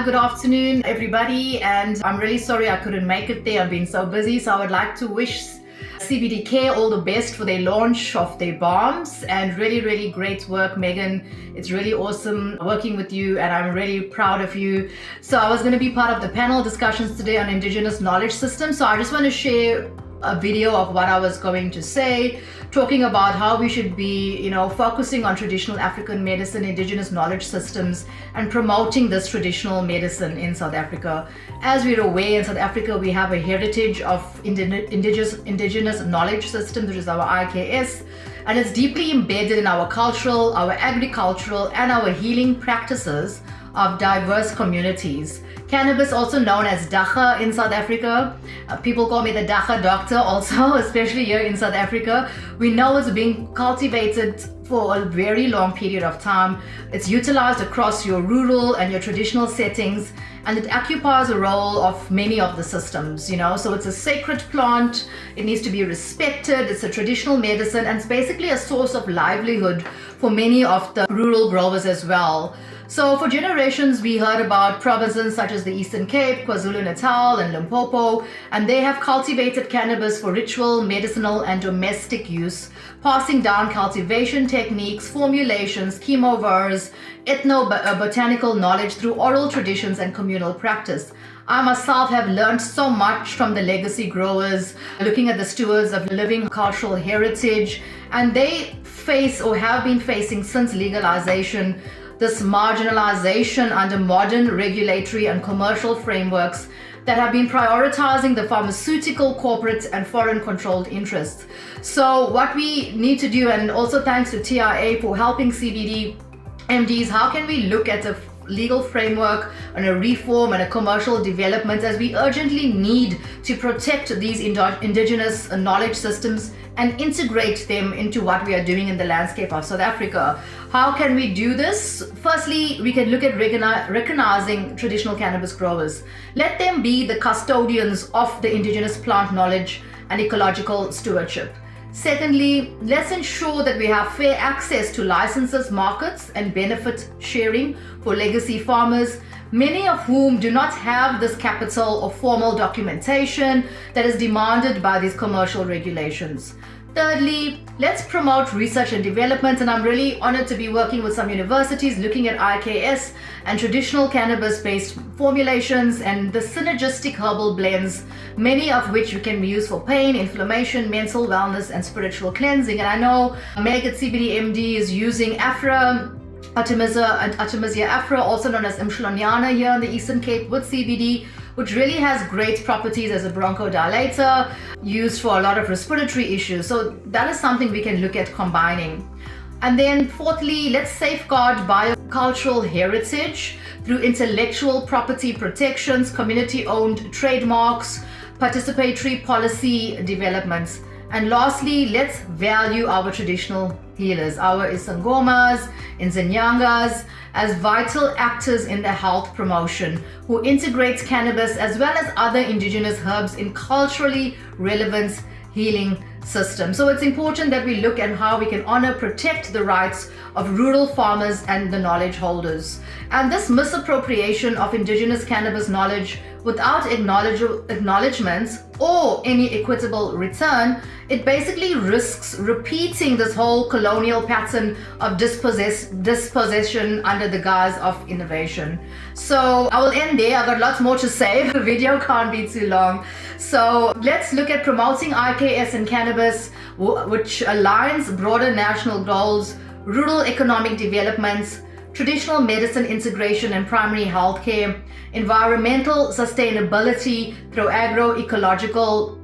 Hi, good afternoon, everybody. And I'm really sorry I couldn't make it there. I've been so busy. So I would like to wish CBD Care all the best for their launch of their balms, and really great work, Megan. It's really awesome working with you, and I'm really proud of you. So I was going to be part of the panel discussions today on Indigenous knowledge systems. So I just want to share a video of what I was going to say, talking about how we should be, focusing on traditional African medicine, Indigenous knowledge systems, and promoting this traditional medicine in South Africa. As we're aware, in South Africa, we have a heritage of Indigenous knowledge systems, which is our IKS, and it's deeply embedded in our cultural, our agricultural, and our healing practices of diverse communities. Cannabis, also known as dagga in South Africa. People call me the dagga doctor also, especially here in South Africa. We know it's being cultivated for a very long period of time. It's utilized across your rural and your traditional settings, and it occupies a role of many of the systems, So it's a sacred plant. It needs to be respected. It's a traditional medicine, and it's basically a source of livelihood for many of the rural growers as well. So for generations, we heard about provinces such as the Eastern Cape, KwaZulu-Natal, and Limpopo, and they have cultivated cannabis for ritual, medicinal, and domestic use, passing down cultivation techniques, formulations, chemovars, ethnobotanical knowledge through oral traditions and communal practice. I myself have learned so much from the legacy growers, looking at the stewards of living cultural heritage, and they face or have been facing since legalization this marginalization under modern regulatory and commercial frameworks that have been prioritizing the pharmaceutical, corporate, and foreign controlled interests. So what we need to do, and also thanks to TIA for helping CBD MDs, how can we look at a legal framework and a reform and a commercial development, as we urgently need to protect these indigenous knowledge systems and integrate them into what we are doing in the landscape of South Africa. How can we do this? Firstly, we can look at recognizing traditional cannabis growers. Let them be the custodians of the indigenous plant knowledge and ecological stewardship. Secondly, let's ensure that we have fair access to licenses, markets, and benefit sharing for legacy farmers, many of whom do not have this capital or formal documentation that is demanded by these commercial regulations. Thirdly, let's promote research and development, and I'm really honored to be working with some universities looking at IKS and traditional cannabis-based formulations and the synergistic herbal blends, many of which can be used for pain, inflammation, mental wellness, and spiritual cleansing. And I know Meg at CBD MD is using Artemisia afra, also known as Mshloniana here in the Eastern Cape, with CBD, which really has great properties as a bronchodilator, used for a lot of respiratory issues. So that is something we can look at combining. And then fourthly, let's safeguard biocultural heritage through intellectual property protections, community-owned trademarks, participatory policy developments. And lastly, let's value our traditional healers, our Isangomas, Nyangas, as vital actors in the health promotion, who integrate cannabis as well as other indigenous herbs in culturally relevant healing systems. So it's important that we look at how we can honor, protect the rights of rural farmers and the knowledge holders. And this misappropriation of indigenous cannabis knowledge without acknowledgement or any equitable return, it basically risks repeating this whole colonial pattern of dispossession under the guise of innovation. So I will end there. I've got lots more to say. The video can't be too long. So let's look at promoting IKS and cannabis, which aligns broader national goals, rural economic development, traditional medicine integration and primary healthcare, environmental sustainability through agroecological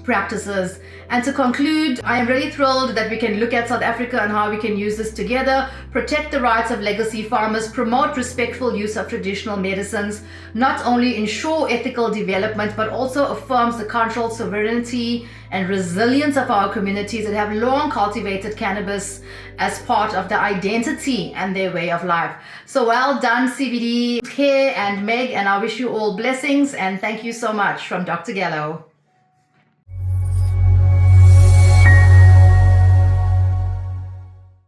practices. And to conclude, I am really thrilled that we can look at South Africa and how we can use this together, protect the rights of legacy farmers, promote respectful use of traditional medicines, not only ensure ethical development, but also affirms the cultural sovereignty and resilience of our communities that have long cultivated cannabis as part of their identity and their way of life. So well done, CBD Care and Meg, and I wish you all blessings, and thank you so much from Dr. Gallow.